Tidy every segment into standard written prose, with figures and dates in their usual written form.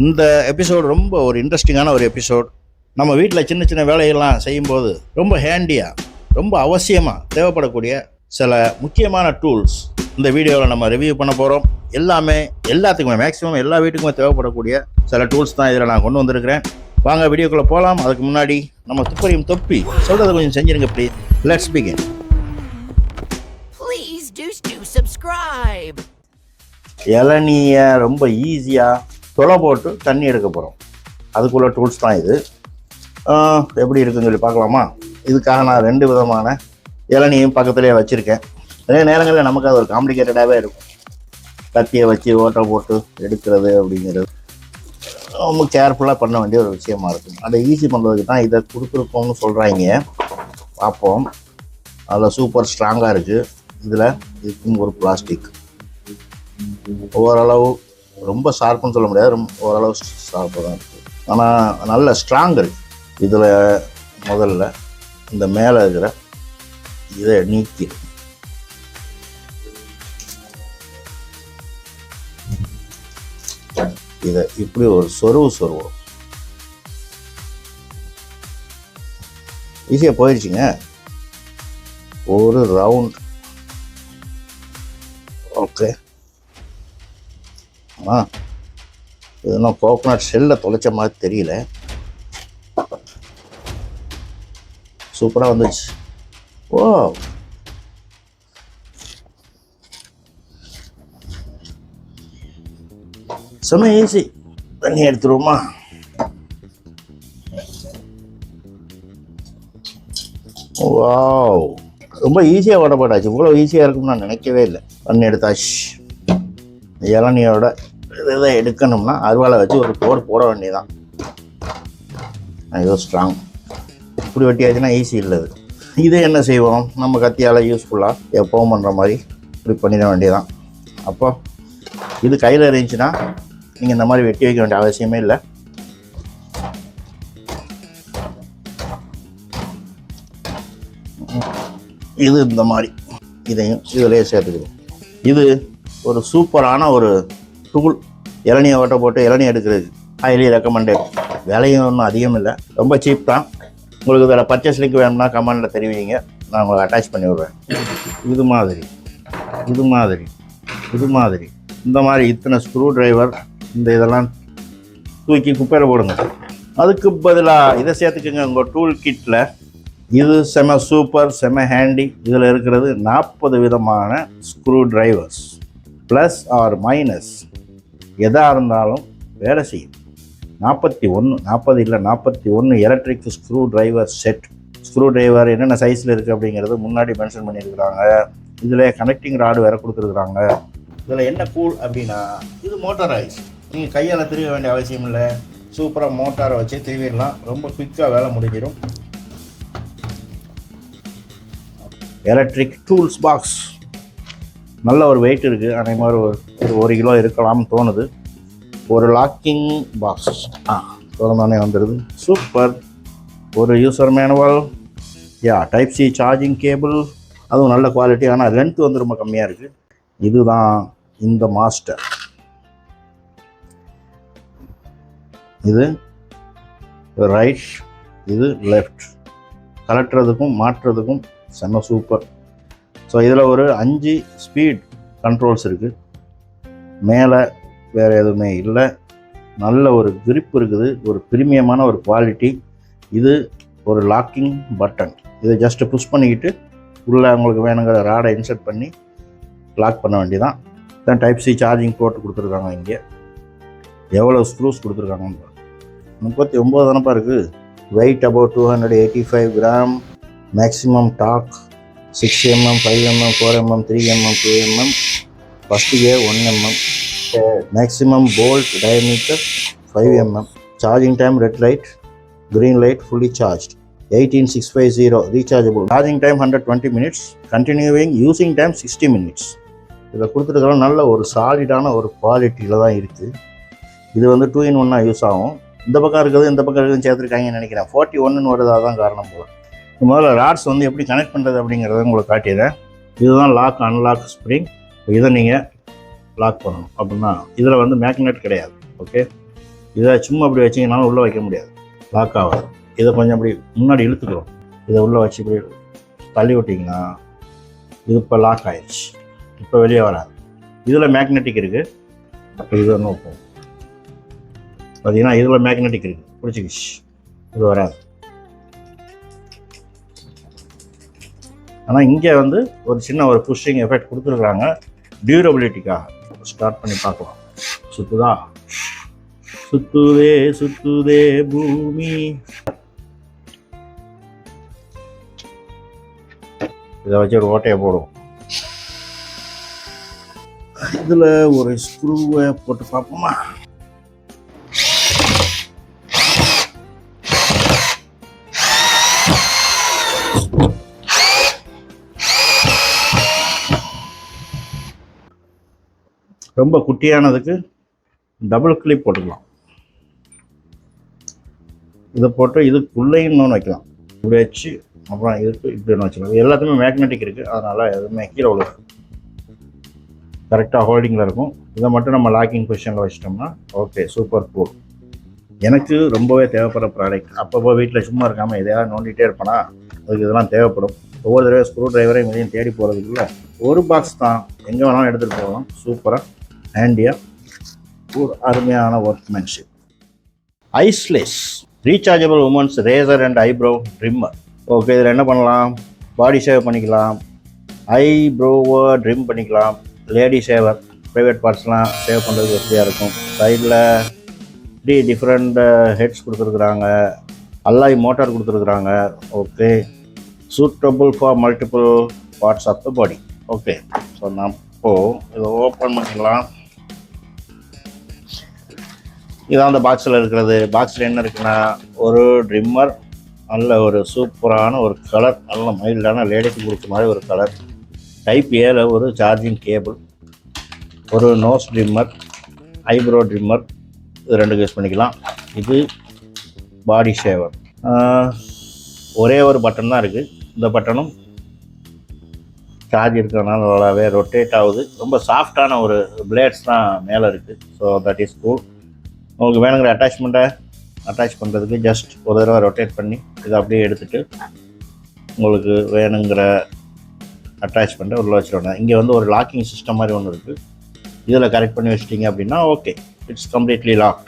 இந்த எபிசோடு ரொம்ப ஒரு இன்ட்ரெஸ்டிங்கான ஒரு எபிசோட். நம்ம வீட்டில் சின்ன சின்ன வேலைகள்லாம் செய்யும்போது ரொம்ப ஹேண்டியாக, ரொம்ப அவசியமாக தேவைப்படக்கூடிய சில முக்கியமான டூல்ஸ் இந்த வீடியோவில் நம்ம ரிவ்யூ பண்ண போகிறோம். எல்லாத்துக்குமே மேக்ஸிமம் எல்லா வீட்டுக்குமே தேவைப்படக்கூடிய சில டூல்ஸ் தான் இதில் நான் கொண்டு வந்திருக்கிறேன். வாங்க வீடியோக்குள்ளே போகலாம். அதுக்கு முன்னாடி நம்ம துப்பறியும் தொப்பி சொல்கிறத கொஞ்சம் செஞ்சிருங்க please. Let's begin. Please do subscribe. இளநியை ரொம்ப ஈஸியாக தொலை போட்டு தண்ணி எடுக்க போகிறோம். அதுக்குள்ள டூல்ஸ் தான் இது. எப்படி இருக்குன்னு சொல்லி பார்க்கலாமா? இதுக்காக நான் 2 விதமான இளநியும் பக்கத்துலேயே வச்சுருக்கேன். நிறைய நேரங்களில் நமக்கு அது ஒரு காம்ப்ளிகேட்டடாகவே இருக்கும். கத்தியை வச்சு ஓட்டை போட்டு எடுக்கிறது அப்படிங்கிறது ரொம்ப கேர்ஃபுல்லாக பண்ண வேண்டிய ஒரு விஷயமா இருக்கும். அதை ஈஸி பண்ணுறதுக்கு தான் இதை கொடுத்துருக்கோம்னு சொல்கிறாங்க. பார்ப்போம். அதில் சூப்பர் ஸ்ட்ராங்காக இருக்குது. இதில் இதுக்கும் ஒரு பிளாஸ்டிக் ஓரளவு ரொம்ப ஷார்ப்புன்னு சொல்ல முடியாது, ஓரளவு ஷார்ப்பாக தான் இருக்குது. ஆனால் நல்ல ஸ்ட்ராங் இருக்குது. இதில் முதல்ல இந்த மேலே இருக்கிற இதை நீக்கி இதை இப்படி ஒரு சொருவோம். ஈஸியாக போயிடுச்சுங்க. ஒரு ரவுண்ட். ஓகே. இது இன்னும் கோகோனட் ஷெல்லை தொலைச்ச மாதிரி தெரியல. சூப்பராக வந்துச்சு. ஓ, செம ஈஸி. தண்ணி எடுத்துருவோமா? வாவ், ரொம்ப ஈஸியாக ஓடப்பட்டாச்சு. இவ்வளோ ஈஸியாக இருக்கும்னு நான் நினைக்கவே இல்லை. தண்ணி எடுத்தாச்சு. இளநியோட இதை எடுக்கணும்னா அருவாளை வச்சு ஒரு போட வேண்டியதான். இது ஸ்ட்ராங். இப்படி வெட்டியாச்சுன்னா ஈஸி இல்லை. இது என்ன செய்வோம், நம்ம கத்தியால் யூஸ்ஃபுல்லாக எப்பவும் பண்ணுற மாதிரி இப்படி பண்ணிட வேண்டியதான். அப்போ இது கையில் இருந்துச்சுன்னா நீங்கள் இந்த மாதிரி வெட்டி வைக்க வேண்டிய அவசியமே இல்லை. இது இந்த மாதிரி இதையும் இதிலே சேர்த்துக்கிறோம். இது ஒரு சூப்பரான ஒரு டூல். இளநியை ஓட்ட போட்டு இளநீ எடுக்கிறது ஹைலி ரெக்கமெண்டட். விலையும் ஒன்றும் அதிகம் இல்லை, ரொம்ப சீப் தான். உங்களுக்கு இதில் பர்ச்சேஸ் லிங்க் வேணும்னா கமெண்டில் தெரிவிங்க, நான் உங்களுக்கு அட்டாச் பண்ணி விடுவேன். இது மாதிரி இந்த மாதிரி இத்தனை ஸ்க்ரூ டிரைவர் இதெல்லாம் தூக்கி குப்பையில் போடுங்க. அதுக்கு பதிலாக இதை சேர்த்துக்கோங்க உங்கள் டூல் கிட்டில். இது செம சூப்பர், செம ஹேண்டி. இதில் இருக்கிறது 40 விதமான screwdrivers. Plus or minus எதாக இருந்தாலும் வேலை செய்யும். 41 electric screwdriver set. Screwdriver என்னென்ன சைஸில் இருக்குது அப்படிங்கிறது முன்னாடி மென்ஷன் பண்ணியிருக்கிறாங்க. இதில் கனெக்டிங் ராடு வேறு கொடுத்துருக்குறாங்க. இதில் என்ன கூல் அப்படின்னா, இது மோட்டரைஸ். நீங்கள் கையால் திருவ வேண்டிய அவசியம் இல்லை. சூப்பராக மோட்டாரை வச்சு திருவிடலாம். ரொம்ப குயிக்காக வேலை முடிஞ்சிடும். எலக்ட்ரிக் டூல்ஸ் பாக்ஸ் நல்ல ஒரு வெயிட் இருக்குது. அதே மாதிரி ஒரு 1 கிலோ இருக்கலாம்னு தோணுது. ஒரு லாக்கிங் பாக்ஸ் திறந்தானே வந்துடுது. சூப்பர். ஒரு user manual. Type C charging cable, அதுவும் நல்ல குவாலிட்டி. ஆனால் லென்த் வந்து ரொம்ப கம்மியாக இருக்குது. இதுதான் இந்த மாஸ்டர். இது ரைட், இது லெஃப்ட். கலட்டுறதுக்கும் மாற்றுறதுக்கும் செம்ம சூப்பர். ஸோ இதில் ஒரு 5 ஸ்பீட் கண்ட்ரோல்ஸ் இருக்குது. மேலே வேறு எதுவுமே இல்லை. நல்ல ஒரு grip இருக்குது. ஒரு ப்ரீமியமான ஒரு குவாலிட்டி. இது ஒரு லாக்கிங் பட்டன். இதை ஜஸ்ட்டு புஷ் பண்ணிக்கிட்டு உள்ளே உங்களுக்கு வேணுங்கிற ராடை இன்சர்ட் பண்ணி லாக் பண்ண வேண்டியதான். தான் டைப் சி சார்ஜிங் போர்ட் கொடுத்துருக்காங்க. இங்கே எவ்வளோ ஸ்க்ரூஸ் கொடுத்துருக்காங்கன்னு 39 தானப்பா இருக்குது. Weight about 285 gram. Maximum torque 6 mm, 5 mm, 4 mm, 3 mm, 2 mm, first gear 1 mm, maximum bolt diameter 5 mm, charging time red light, green light fully charged, 18650 rechargeable, charging time 120 minutes, continuing using time 60 minutes. இதில் கொடுத்துருக்கிற நல்ல ஒரு சாலிடான ஒரு குவாலிட்டியில் தான் இருக்குது. இது வந்து 2-in-1 யூஸ் ஆகும். இந்த பக்கம் இருக்கிறது இந்த பக்கம் இருக்குதுன்னு சேர்த்துருக்காங்கன்னு நினைக்கிறேன். 41 வருதாக தான் காரணம் போல். முதல்ல ராட்ஸ் வந்து எப்படி கனெக்ட் பண்ணுறது அப்படிங்கிறத உங்களுக்கு காட்டிடுறேன். இதுதான் லாக் அன்லாக் ஸ்ப்ரிங். இதை நீங்கள் லாக் பண்ணணும் அப்படின்னா இதில் வந்து மேக்னெட் கிடையாது. ஓகே, இதை சும்மா அப்படி வச்சிங்கனாலும் உள்ளே வைக்க முடியாது, லாக் ஆகாது. இதை கொஞ்சம் அப்படி முன்னாடி இழுத்துக்கிறோம். இதை உள்ளே வச்சு இப்படி தள்ளி விட்டிங்கன்னா இது இப்போ லாக் ஆயிடுச்சு. இப்போ வெளியே வராது. இதில் மேக்னெட்டிக் இருக்குது. அப்போ இது ஒன்று வைப்போம். பார்த்தீங்கன்னா இதில் மேக்னெட்டிக் இருக்குது, பிடிச்சிக்கிச்சு. இது வராது. ஆனால் இங்கே வந்து ஒரு சின்ன ஒரு புஷ்ஷிங் எஃபெக்ட் கொடுத்துருக்குறாங்க டியூரபிலிட்டிக்காக. ஸ்டார்ட் பண்ணி பார்க்கலாம். சுற்றுதா? சுத்துதே சுத்துதே பூமி. இதை வச்சு ஒரு ஓட்டையை போடுவோம். இதில் ஒரு ஸ்க்ரூவை போட்டு பார்ப்போமா? ரொம்ப குட்டியானதுக்கு டபுள் கிளிப் போட்டுக்கலாம். இதை போட்டு இதுக்குள்ளேயும் இன்னொன்று வைக்கலாம். இப்படி வச்சு அப்புறம் இதுக்கு இப்படி ஒன்று வச்சுக்கலாம். எல்லாத்துக்குமே மேக்னெட்டிக் இருக்குது, அதனால் எதுவுமே கீழே உள்ள கரெக்டாக ஹோல்டிங்கில் இருக்கும். இதை மட்டும் நம்ம லாக்கிங் பொசிஷனில் வச்சிட்டோம்னா ஓகே, சூப்பர் கூல். எனக்கு ரொம்பவே தேவைப்படுற ப்ராடக்ட். அப்பப்போ வீட்டில் சும்மா இருக்காமல் எதையாவது நோண்டிகிட்டே இருப்பேனா, அதுக்கு இதெல்லாம் தேவைப்படும். ஒவ்வொரு தடவை ஸ்க்ரூ டிரைவரையும் இதையும் தேடி போகிறதுக்குள்ள ஒரு பாக்ஸ் தான், எங்கே வேணாலும் எடுத்துகிட்டு போகலாம். சூப்பராக ஹேண்டியாக ஒரு அருமையான ஒர்க்மேன்ஷிப். ஐஸ்லெஸ் rechargeable women's razor and eyebrow trimmer. Okay, இதில் என்ன பண்ணலாம்? பாடி ஷேவ் பண்ணிக்கலாம், ஐப்ரோவை ட்ரிம் பண்ணிக்கலாம், லேடி ஷேவர், ப்ரைவேட் பார்ட்ஸ்லாம் சேவ் பண்ணுறதுக்கு வசதியாக இருக்கும். சைடில் டிஃப்ரெண்ட் ஹெட்ஸ் கொடுத்துருக்குறாங்க, அல்லாய் மோட்டார் கொடுத்துருக்குறாங்க. Okay, suitable for multiple parts of the body. Okay, so நான் இப்போது இதை ஓப்பன் பண்ணிக்கலாம். இதான் அந்த பாக்ஸில் இருக்கிறது. பாக்ஸில் என்ன இருக்குன்னா, ஒரு ட்ரிம்மர், நல்ல ஒரு சூப்பரான ஒரு கலர், நல்ல மைல்டான லேடிக்கு கொடுத்த மாதிரி ஒரு கலர். டைப் ஏல ஒரு சார்ஜிங் கேபிள், ஒரு நோஸ் ட்ரிம்மர், ஐப்ரோ ட்ரிம்மர், இது ரெண்டுக்கு யூஸ் பண்ணிக்கலாம். இது பாடி ஷேவர். ஒரே ஒரு பட்டன் தான் இருக்குது. இந்த பட்டனும் சார்ஜ் இருக்கிறதுனால நல்லாவே ரொட்டேட் ஆகுது. ரொம்ப சாஃப்டான ஒரு பிளேட்ஸ் தான் மேலே இருக்குது. So that is cool. உங்களுக்கு வேணுங்கிற அட்டாச்மெண்ட்டை அட்டாச் பண்ணுறதுக்கு ஜஸ்ட் ஒரு தடவை ரொட்டேட் பண்ணி இதை அப்படியே எடுத்துகிட்டு உங்களுக்கு வேணுங்கிற அட்டாச்மெண்ட்டை உள்ளே வச்சுருவாங்க. இங்கே வந்து ஒரு லாக்கிங் சிஸ்டம் மாதிரி ஒன்று இருக்குது. இதில் கரெக்ட் பண்ணி வச்சிட்டிங்க அப்படின்னா ஓகே, இட்ஸ் கம்ப்ளீட்லி லாக்.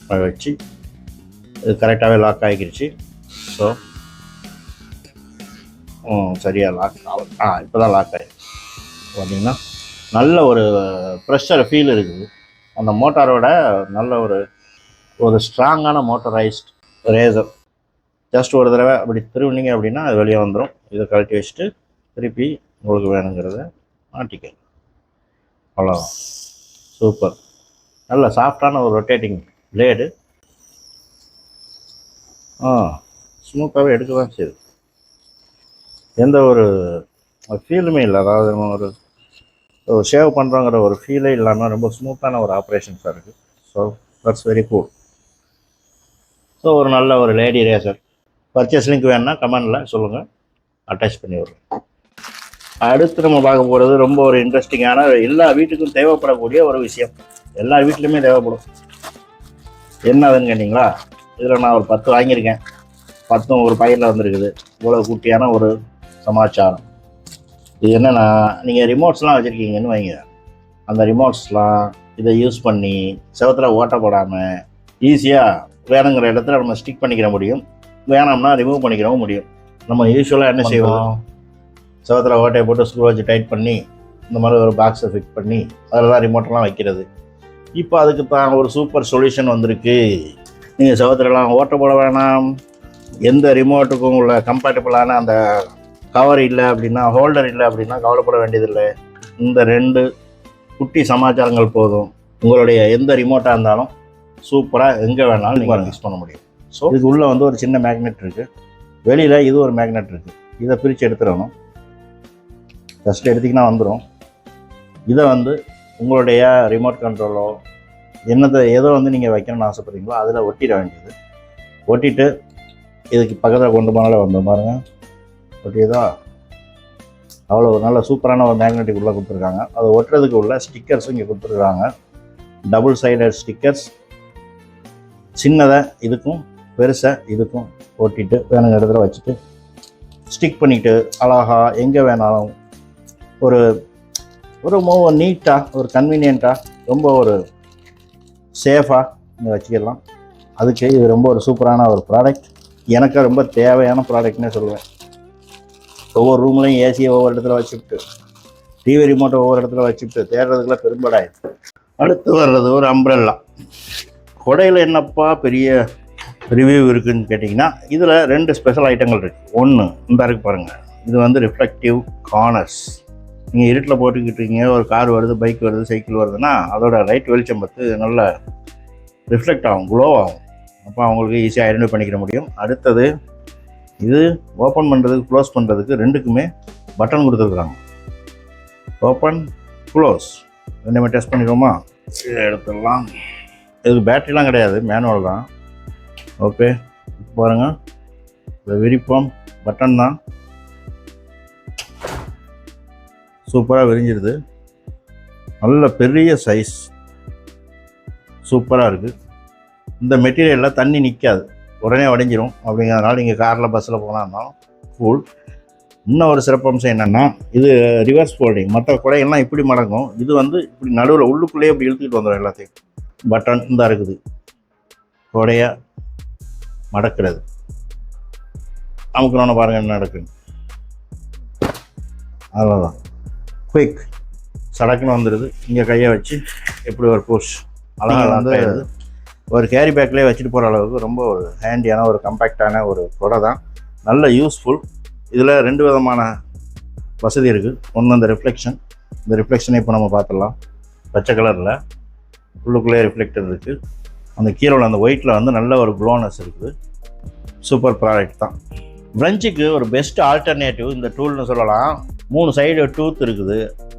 அதை வச்சு இது கரெக்டாகவே லாக் ஆகிக்கிடுச்சு. ஸோ சரியாக லாக் ஆகும். இப்போ தான் லாக் ஆகிடுச்சு. பார்த்தீங்கன்னா நல்ல ஒரு ப்ரெஷர் ஃபீல் இருக்குது. அந்த மோட்டாரோட நல்ல ஒரு ஸ்ட்ராங்கான மோட்டரைஸ்ட் ரேசர். ஜஸ்ட் ஒரு தடவை அப்படி திருவினீங்க அப்படின்னா அது வெளியே வந்துடும். இதை கழட்டி வச்சுட்டு திருப்பி உங்களுக்கு வேணுங்கிறத மாட்டிக்க. அவ்வளோதான். சூப்பர். நல்ல சாஃப்டான ஒரு ரொட்டேட்டிங் பிளேடு. ஸ்மூத்தாகவே எடுக்க தான் செய்யுது. எந்த ஒரு ஃபீலுமே இல்லை. அதாவது நம்ம ஒரு ஷேவ் பண்ணுறோங்கிற ஒரு ஃபீலே இல்லாமல் ரொம்ப ஸ்மூத்தான ஒரு ஆப்ரேஷன்ஸாக இருக்குது. So that's very cool. So ஒரு நல்ல ஒரு லேடி ரேசர். பர்ச்சேஸ் லிங்க் வேணுன்னா கமெண்டில் சொல்லுங்கள், அட்டாச் பண்ணி விடுறோம். அடுத்து நம்ம பார்க்க போகிறது ரொம்ப ஒரு இன்ட்ரெஸ்டிங்கான, எல்லா வீட்டுக்கும் தேவைப்படக்கூடிய ஒரு விஷயம். எல்லா வீட்லேயுமே தேவைப்படும். என்ன அதுன்னு கேட்டிங்களா? இதில் நான் ஒரு 10 வாங்கியிருக்கேன். 10 ஒரு பையில் வந்துருக்குது. இவ்வளோ குட்டியான ஒரு சமாச்சாரம். இது என்னென்னா, நீங்கள் ரிமோட்ஸ்லாம் வச்சுருக்கீங்கன்னு வைங்க. அந்த ரிமோட்ஸ்லாம் இதை யூஸ் பண்ணி செவத்தில் ஓட்ட போடாமல் ஈஸியாக வேணுங்கிற இடத்துல நம்ம ஸ்டிக் பண்ணிக்கிற முடியும். வேணாம்னா ரிமூவ் பண்ணிக்கிறவும் முடியும். நம்ம யூஸ்வலாக என்ன செய்வோம்? செவத்தில் ஓட்டையை போட்டு ஸ்க்ரூ வச்சு டைட் பண்ணி இந்த மாதிரி ஒரு பாக்ஸை ஃபிட் பண்ணி அதில் தான் ரிமோட்டெலாம் வைக்கிறது. இப்போ அதுக்கு தான் ஒரு சூப்பர் சொல்யூஷன் வந்திருக்கு. நீங்கள் செவத்துலலாம் ஓட்ட போட வேணாம். எந்த ரிமோட்டுக்கும் உள்ள கம்பேட்டபிளான அந்த கவர் இல்லை அப்படின்னா, ஹோல்டர் இல்லை அப்படின்னா கவலைப்பட வேண்டியதில்லை. இந்த 2 குட்டி சமாச்சாரங்கள் போதும். உங்களுடைய எந்த ரிமோட்டாக இருந்தாலும் சூப்பராக எங்கே வேணாலும் நீங்கள் யூஸ் பண்ண முடியும். ஸோ இதுக்கு உள்ளே வந்து ஒரு சின்ன மேக்னெட் இருக்குது. வெளியில் இது ஒரு மேக்னெட் இருக்குது. இதை பிரித்து எடுத்துடணும். ஃபஸ்ட்டு எடுத்திங்கன்னா வந்துடும். இதை வந்து உங்களுடைய ரிமோட் கண்ட்ரோலோ ஏதோ வந்து நீங்கள் வைக்கணும்னு ஆசைப்படுறீங்களோ அதில் ஒட்டிட வேண்டியது. ஒட்டிட்டு இதுக்கு பக்கத்தில் கொண்டு போனாலே வந்து பாருங்கள், ஒட்டியதா? அவ்வளோ நல்ல சூப்பரான ஒரு மேக்னெட்டிக் உள்ளே கொடுத்துருக்காங்க. அது ஒட்டுறதுக்கு உள்ள ஸ்டிக்கர்ஸும் இங்கே கொடுத்துருக்காங்க. Double sided stickers. சின்னதாக இதுக்கும் பெருசாக இதுக்கும் ஓட்டிட்டு வேணுங்கிற இடத்துல வச்சுட்டு ஸ்டிக் பண்ணிவிட்டு அழகா எங்கே வேணாலும் ஒரு ஒரு நீட்டாக ஒரு கன்வீனியண்ட்டாக ரொம்ப ஒரு சேஃபாக நீங்கள் வச்சுக்கலாம். அதுக்கு இது ரொம்ப ஒரு சூப்பரான ஒரு ப்ராடக்ட். எனக்கு ரொம்ப தேவையான ப்ராடக்ட்னே சொல்லுவேன். ஒவ்வொரு ரூம்லையும் ஏசியை ஒவ்வொரு இடத்துல வச்சுக்கிட்டு டிவி ரிமோட்டை ஒவ்வொரு இடத்துல வச்சுக்கிட்டு தேடுறதுக்குலாம் பெரும்பாடாயிடுது. அடுத்து வர்றது ஒரு அம்ப்ரெல்லா. கொடையில் என்னப்பா பெரிய ரிவ்யூ இருக்குதுன்னு கேட்டிங்கன்னா இதில் 2 ஸ்பெஷல் ஐட்டங்கள் இருக்குது. ஒன்று இந்த இருக்குது பாருங்கள், இது வந்து ரிஃப்ளெக்டிவ் கார்னர்ஸ். நீங்கள் இருட்டில் போட்டுக்கிட்டு இருக்கீங்க, ஒரு கார் வருது, பைக் வருது, சைக்கிள் வருதுன்னா அதோட லைட் வெளிச்சம் பார்த்து நல்ல ரிஃப்ளெக்ட் ஆகும், க்ளோ ஆகும். அப்போ அவங்களுக்கு ஈஸியாக ஐடென்டிஃபை பண்ணிக்கிற முடியும். அடுத்தது இது ஓப்பன் பண்ணுறதுக்கு க்ளோஸ் பண்ணுறதுக்கு 2க்குமே பட்டன் கொடுத்துருக்குறாங்க. ஓப்பன் க்ளோஸ் ரெண்டுமே டெஸ்ட் பண்ணிடுவோமா? இதை எடுத்துடலாம். இதுக்கு பேட்டரிலாம் கிடையாது, மேனுவல் தான். ஓகே, பாருங்கள், இந்த விரிப்பம் பட்டன் தான். சூப்பராக விரிஞ்சிருது. நல்ல பெரிய சைஸ், சூப்பராக இருக்குது. இந்த மெட்டீரியலில் தண்ணி நிற்காது, உடனே உடைஞ்சிரும். அப்படிங்கிறதுனால நீங்கள் காரில் பஸ்ஸில் போனாலும் கூல். இன்னும் ஒரு சிறப்பம்சம் என்னென்னா இது ரிவர்ஸ் ஃபோல்டிங். மற்ற குடையெல்லாம் இப்படி மடங்கும், இது வந்து இப்படி நடுவில் உள்ளுக்குள்ளேயே இப்படி இழுத்துக்கிட்டு வந்துடும் எல்லாத்தையும். பட்டன் இந்த இருக்குது, கொடைய மடக்கிறது. அமுக்கணும்னு பாருங்கள் என்ன நடக்குது. அவ்வளோதான், குயிக் சடக்குன்னு வந்துடுது. இங்கே கையை வச்சு எப்படி ஒரு புஷ் அழகாக வந்து ஒரு கேரி பேக்லேயே வச்சுட்டு போகிற அளவுக்கு ரொம்ப ஒரு ஹேண்டியான ஒரு கம்பேக்டான ஒரு கொடை தான். நல்ல யூஸ்ஃபுல். இதில் 2 விதமான வசதி இருக்குது. ஒன்று அந்த ரிஃப்ளெக்ஷன். இந்த ரிஃப்ளெக்ஷனை இப்போ நம்ம பார்த்துடலாம். பச்சை கலரில் உள்ளுக்குள்ளே ரிஃப்ளெக்டர் இருக்குது. அந்த கீழே உள்ள அந்த ஒயிட்டில் வந்து நல்ல ஒரு க்ளோனஸ் இருக்குது. சூப்பர் ப்ராடக்ட் தான். ஃப்ரெஞ்சுக்கு ஒரு பெஸ்ட் ஆல்டர்னேட்டிவ் இந்த டூல்னு சொல்லலாம். 3 சைடு டூத் இருக்குது,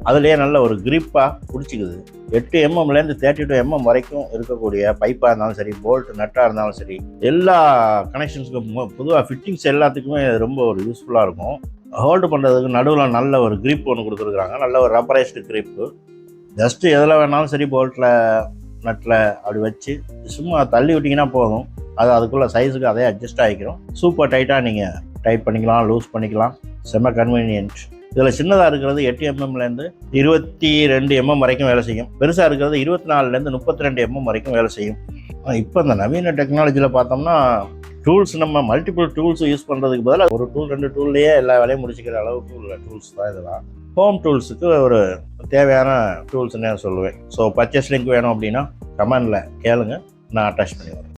அதுலேயே நல்ல ஒரு கிரிப்பாக பிடிச்சிக்குது. 8 mmலேருந்து 32 mm வரைக்கும் இருக்கக்கூடிய பைப்பாக இருந்தாலும் சரி, போல்ட் நட்டாக இருந்தாலும் சரி, எல்லா கனெக்ஷன்ஸுக்கும் பொதுவாக ஃபிட்டிங்ஸ் எல்லாத்துக்குமே ரொம்ப ஒரு யூஸ்ஃபுல்லாக இருக்கும். ஹோல்டு பண்ணுறதுக்கு நடுவில் நல்ல ஒரு கிரிப் ஒன்று கொடுத்துருக்குறாங்க, நல்ல ஒரு ரப்பரைஸ்டு கிரிப்பு. ஜஸ்ட்டு எதில் வேணாலும் சரி, போல்ட்டில் நட்டில் அப்படி வச்சு சும்மா தள்ளி விட்டிங்கன்னா போதும், அது அதுக்குள்ளே சைஸுக்கு அதே அட்ஜஸ்ட் ஆகிக்கிறோம். சூப்பர் டைட்டாக நீங்கள் டைட் பண்ணிக்கலாம், லூஸ் பண்ணிக்கலாம். செம்ம கன்வீனியன்ட். இதில் சின்னதாக இருக்கிறது 8 mmலேருந்து 22 mm வரைக்கும் வேலை செய்யும். பெருசாக இருக்கிறது 24லேருந்து 32 mm வரைக்கும் வேலை செய்யும். இப்போ இந்த நவீன டெக்னாலஜியில் பார்த்தோம்னா டூல்ஸ், நம்ம மல்டிபிள் டூல்ஸ் யூஸ் பண்ணுறதுக்கு பதிலாக ஒரு டூல் 2 டூல்லையே எல்லா வேலையும் முடிச்சுக்கிற அளவுக்கு உள்ள டூல்ஸ் தான் இதெல்லாம். ஹோம் டூல்ஸுக்கு ஒரு தேவையான டூல்ஸ்ன்னு நான் சொல்லுவேன். ஸோ பர்ச்சேஸ் லிங்க் வேணும் அப்படின்னா கமெண்டில் கேளுங்க, நான் அட்டாச் பண்ணி வரேன்.